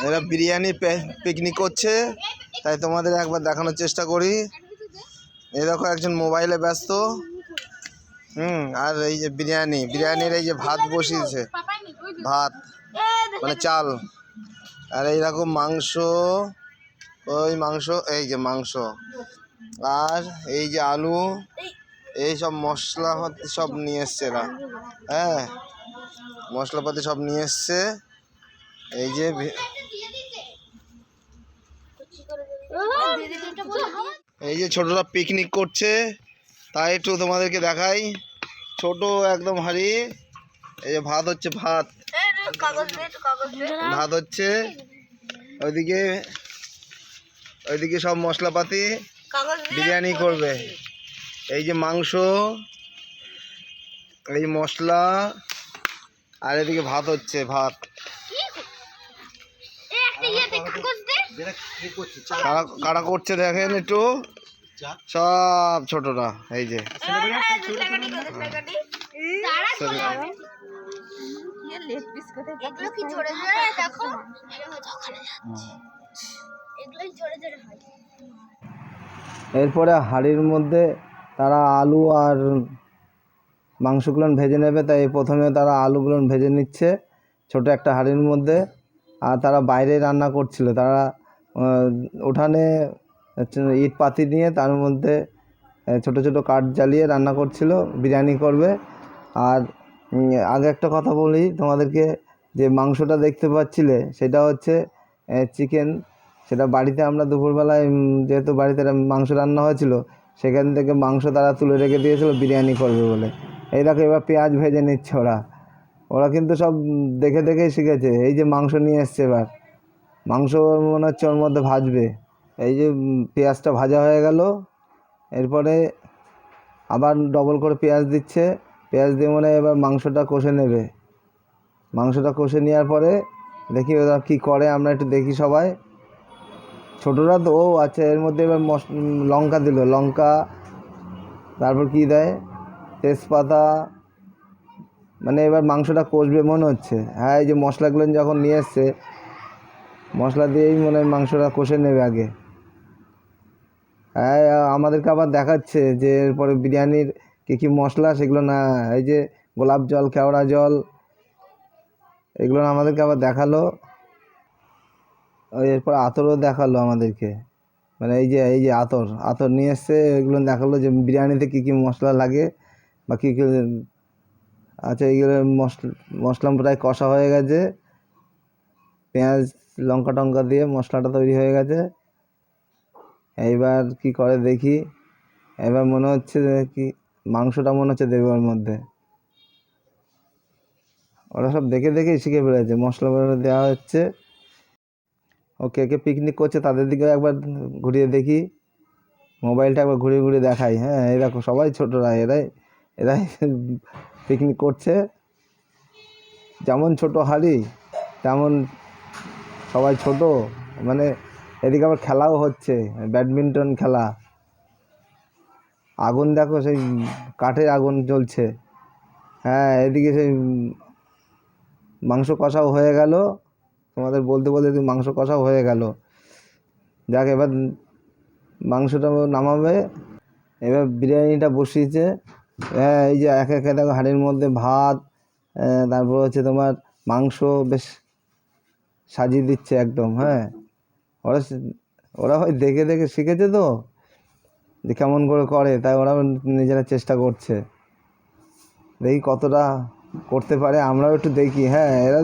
এরা বিরিয়ানি পিকনিক করছে, তাই তোমাদের একবার দেখানোর চেষ্টা করি। এই দেখো একজন মোবাইলে ব্যস্ত। আর এই যে বিরিয়ানির এই যে ভাত বসিয়েছে, ভাত মানে চাল। আর এই রকম মাংস, ওই মাংস, এই যে মাংস, আর এই যে আলু, এই সব মশলাপাতি সব নিয়ে এসছে এরা। হ্যাঁ, মশলাপাতি সব নিয়ে এসছে। এই যে ছোটরা পিকনিক করছে, তাই একটু তোমাদেরকে দেখাই। ছোট একদম হাঁড়ি, এই যে ভাত হচ্ছে, ভাত হচ্ছে। ওইদিকে সব মশলাপাতি, বিরিয়ানি করবে। এই যে মাংস, এই মশলা, আর এদিকে ভাত হচ্ছে, ভাত। কারা করছে দেখেন একটু, সব ছোটরা। এই যে এরপরে হাঁড়ির মধ্যে তারা আলু আর মাংসগুলো ভেজে নেবে, তাই প্রথমে তারা আলুগুলো ভেজে নিচ্ছে ছোট একটা হাঁড়ির মধ্যে। আর তারা বাইরে রান্না করছিল, তারা উঠানে ইট পাতি নিয়ে তার মধ্যে ছোট ছোট কাঠ জ্বালিয়ে রান্না করছিল, বিরিয়ানি করবে। আর আগে একটা কথা বলি তোমাদেরকে, যে মাংসটা দেখতে পাচ্ছিলে সেটা হচ্ছে চিকেন। সেটা বাড়িতে আমরা দুপুরবেলায়, যেহেতু বাড়িতে মাংস রান্না হয়েছিল, সেখান থেকে মাংস তারা তুলে রেখে দিয়েছিল বিরিয়ানি করবে বলে। এই দেখো এবার পেঁয়াজ ভেজে নিচ্ছে ওরা কিন্তু সব দেখে দেখেই শিখেছে। এই যে মাংস নিয়ে এসছে, এবার মাংস মনে হচ্ছে ওর মধ্যে ভাজবে। এই যে পেঁয়াজটা ভাজা হয়ে গেল, এরপরে আবার ডবল করে পেঁয়াজ দিচ্ছে। পেঁয়াজ দিয়ে মনে এবার মাংসটা কষে নেবে। মাংসটা কষে নেওয়ার পরে দেখি ওরা কী করে, আমরা একটু দেখি সবাই। ছোটরা তো আচ্ছা, এর মধ্যে এবার লঙ্কা দিল, লঙ্কা, তারপর কি দেয়, তেজপাতা। মানে এবার মাংসটা কষবে মনে হচ্ছে। হ্যাঁ, এই যে মশলাগুলো যখন নিয়ে এসছে, মশলা দিয়েই মনে হয় মাংসটা কষে নেবে আগে। হ্যাঁ, আমাদেরকে আবার দেখাচ্ছে যে এরপরে বিরিয়ানির কী কী মশলা, সেগুলো না, এই যে গোলাপ জল, কেওড়া জল, এগুলো আমাদেরকে আবার দেখালো। এরপর আতরও দেখালো আমাদেরকে, মানে এই যে আতর নিয়ে এসছে, এগুলো দেখালো যে বিরিয়ানিতে কী কী মশলা লাগে বা কী কী। আচ্ছা, এইগুলো মশলা প্রায় কষা হয়ে গেছে, পেঁয়াজ লঙ্কা টঙ্কা দিয়ে মশলাটা তৈরি হয়ে গেছে। এইবার কি করে দেখি, এবার মনে হচ্ছে কি মাংসটা মনে হচ্ছে দেবে ওর মধ্যে। ওরা সব দেখে দেখেই শিখে ফেলেছে, মশলা দেওয়া হচ্ছে। কে কে পিকনিক করছে তাদের দিকে একবার ঘুরিয়ে দেখি, মোবাইলটা একবার ঘুরিয়ে ঘুরিয়ে দেখাই। হ্যাঁ, এই দেখো সবাই ছোটরা, এরাই পিকনিক করছে। যেমন ছোট হাঁড়ি তেমন সবাই ছোট। মানে এদিকে আবার খেলাও হচ্ছে, ব্যাডমিন্টন খেলা। আগুন দেখো, সেই কাঠের আগুন জ্বলছে। হ্যাঁ, এদিকে সেই মাংস কষাও হয়ে গেল। তোমাদের বলতে বলতে মাংস কষাও হয়ে গেল। যাক, এবার মাংসটা নামাবে, এবার বিরিয়ানিটা বসিয়েছে। হ্যাঁ, এই যে একে একে দেখো হাঁড়ির মধ্যে ভাত, তারপর হচ্ছে তোমার মাংস বেশ সাজিয়ে দিচ্ছে একদম। হ্যাঁ, ওরা হয় দেখে দেখে শিখেছে তো, যে কেমন করে, তাই ওরা নিজেরা চেষ্টা করছে, দেখি কতটা করতে পারে, আমরাও একটু দেখি। হ্যাঁ, এরা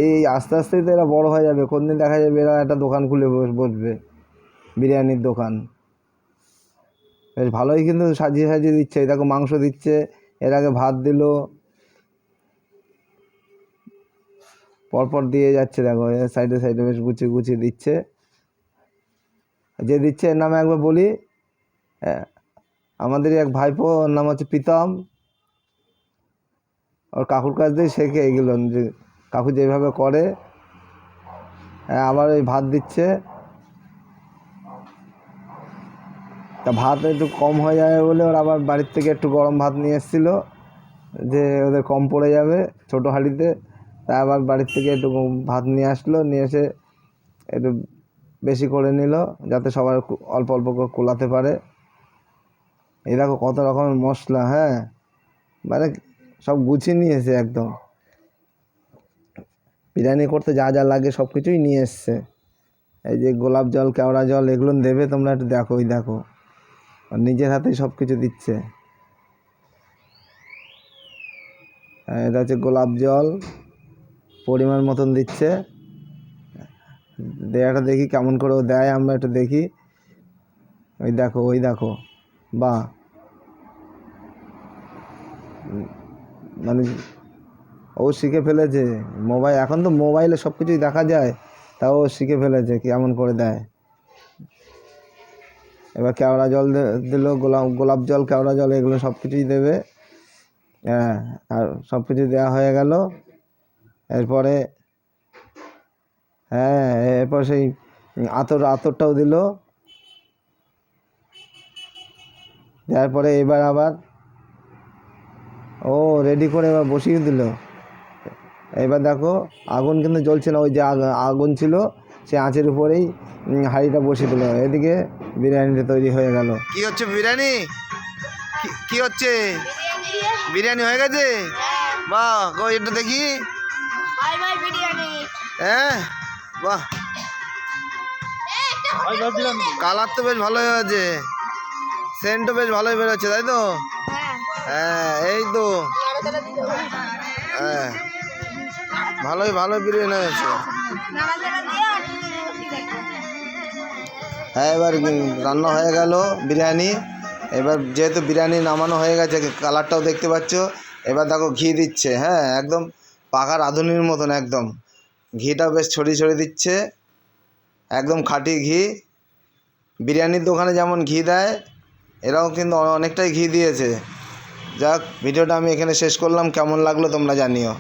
এই আস্তে আস্তেই তো এরা বড় হয়ে যাবে। কোনদিন দেখা যাবে এরা একটা দোকান খুলে বসবে, বিরিয়ানির দোকান। বেশ ভালোই কিন্তু সাজিয়ে সাজিয়ে দিচ্ছে। এই দেখো মাংস দিচ্ছে, এর আগে ভাত দিল, পরপর দিয়ে যাচ্ছে। দেখো সাইডে সাইডে বেশ গুছিয়ে গুছিয়ে দিচ্ছে। যে দিচ্ছে এর নামে একবার বলি, আমাদেরই এক ভাইপো, ওর নাম হচ্ছে প্রীতম। ওর কাকুর কাছ দিয়ে শেখে এগুলো, যে কাকু যেভাবে করে। আবার ওই ভাত দিচ্ছে, তা ভাত একটু কম হয়ে যাবে বলে ওরা আবার বাড়ির থেকে একটু গরম ভাত নিয়ে এসেছিলো, যে ওদের কম পড়ে যাবে ছোটো হাঁড়িতে। তাই আবার বাড়ির থেকে একটু ভাত নিয়ে আসলো, নিয়ে এসে একটু বেশি করে নিল যাতে সবার অল্প অল্প করে কোলাতে পারে। এই দেখো কত রকমের মশলা, হ্যাঁ মানে সব গুছিয়ে নিয়েছে একদম। বিরিয়ানি করতে যা যা লাগে সব কিছুই নিয়ে এসছে। এই যে গোলাপ জল, কেওড়া জল এগুলো দেবে, তোমরা একটু দেখো, ওই দেখো আর নিজের হাতেই সব কিছু দিচ্ছে। এটা হচ্ছে গোলাপ জল, পরিমাণ মতন দিচ্ছে। দেয়াটা দেখি কেমন করে ও দেয়, আমরা একটু দেখি। ওই দেখো, ওই দেখো, বাহ, মানে ও শিখে ফেলেছে। মোবাইল, এখন তো মোবাইলে সব কিছুই দেখা যায়, তাও ও শিখে ফেলেছে কেমন করে দেয়। এবার কেওড়া জল দিল, গোলাপ জল, কেওড়া জল এগুলো সব কিছুই দেবে। হ্যাঁ, আর সব কিছু দেওয়া হয়ে গেল। এরপরে হ্যাঁ, এরপর সেই আতরটাও দিল। দেওয়ার পরে এবার আবার ও রেডি করে এবার বসিয়ে দিল। এবার দেখো আগুন কিন্তু জ্বলছে না, ওই যে আগুন ছিল সে আঁচের উপরেই হাঁড়িটা বসিয়ে দিল। এদিকে বিরিয়ানিটা তৈরি হয়ে গেল। কি হচ্ছে বিরিয়ানি? কি হচ্ছে? বিরিয়ানি হয়ে গেছে? বাহ, গো এটা দেখি। হ্যাঁ, বাহ, কালার তো বেশ ভালোই হয়েছে, সেন্টও বেশ ভালোই বেরোচ্ছে, তাই তো? হ্যাঁ, এই তো, হ্যাঁ ভালোই বিরিয়ানি হয়েছে। হ্যাঁ, এবার রান্না হয়ে গেল বিরিয়ানি। এবার যেহেতু বিরিয়ানি নামানো হয়ে গেছে, কালারটাও দেখতে পাচ্ছ। এবার দেখো ঘি দিচ্ছে, হ্যাঁ একদম পাকা রাঁধুনির মতন, একদম ঘিটা বেশ ছড়িয়ে দিচ্ছে, একদম খাঁটি ঘি। বিরিয়ানির দোকানে যেমন ঘি দেয়, এরাও কিন্তু অনেকটাই ঘি দিয়েছে। যাক, ভিডিওটা আমি এখানে শেষ করলাম। কেমন লাগলো তোমরা জানিও।